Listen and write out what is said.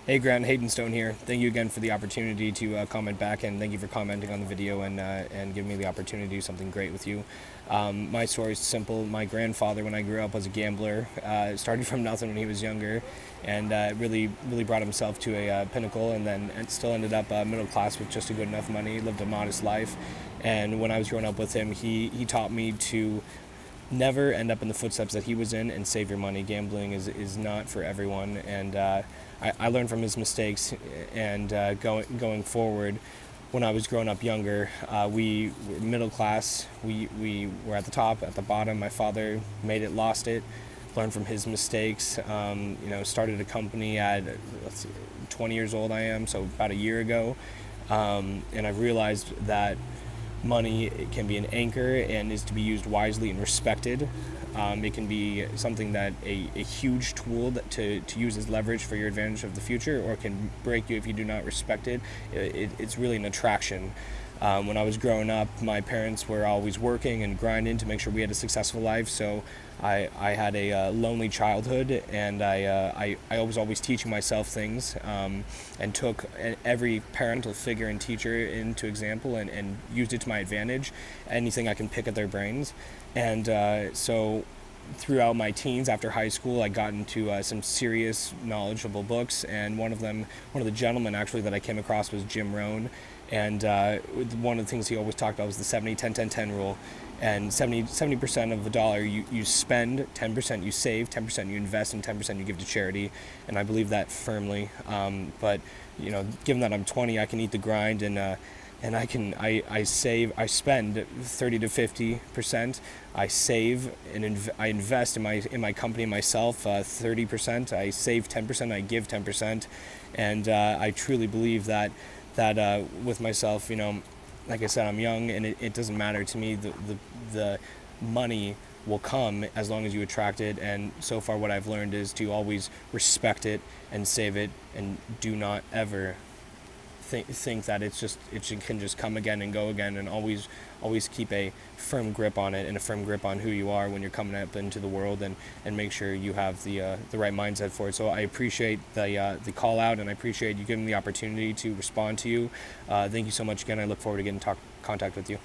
Hey Grant, Hayden Stone here. Thank you again for the opportunity to comment back, and thank you for commenting on the video and giving me the opportunity to do something great with you. My story is simple. My grandfather, when I grew up, was a gambler. Started from nothing when he was younger, and really brought himself to a pinnacle, and then still ended up middle class with just a good enough money. Lived a modest life, and when I was growing up with him, he taught me to never end up in the footsteps that he was in and save your money. Gambling is not for everyone, and I learned from his mistakes. And going forward, when I was growing up younger, we were middle class. We were at the top, at the bottom. My father made it, lost it, learned from his mistakes. Started a company at 20 years old. I am, so about a year ago, and I've realized that money can be an anchor and is to be used wisely and respected. It can be something that a huge tool to use as leverage for your advantage of the future, or can break you if you do not respect it. It's really an attraction. When I was growing up, my parents were always working and grinding to make sure we had a successful life. So I had a lonely childhood, and I was always teaching myself things, and took every parental figure and teacher into example, and used it to my advantage. Anything I can pick at their brains. And so throughout my teens, after high school, I got into some serious knowledgeable books, and one of the gentlemen actually that I came across was Jim Rohn. And one of the things he always talked about was the 70-10-10-10 rule. And 70% of the dollar you spend, 10% you save, 10% you invest, and 10% you give to charity. And I believe that firmly. But given that I'm 20, I can eat the grind, and I spend 30 to 50%. I save and I invest in my company myself 30%. I save 10%. I give 10%, and I truly believe that with myself, like I said, I'm young, and it doesn't matter to me. The money will come as long as you attract it. And so far, what I've learned is to always respect it and save it, and do not ever think that it can just come again and go again, and always keep a firm grip on it, and a firm grip on who you are when you're coming up into the world, and make sure you have the right mindset for it. So I appreciate the call out, and I appreciate you giving me the opportunity to respond to you. Thank you so much again. I look forward to getting contact with you.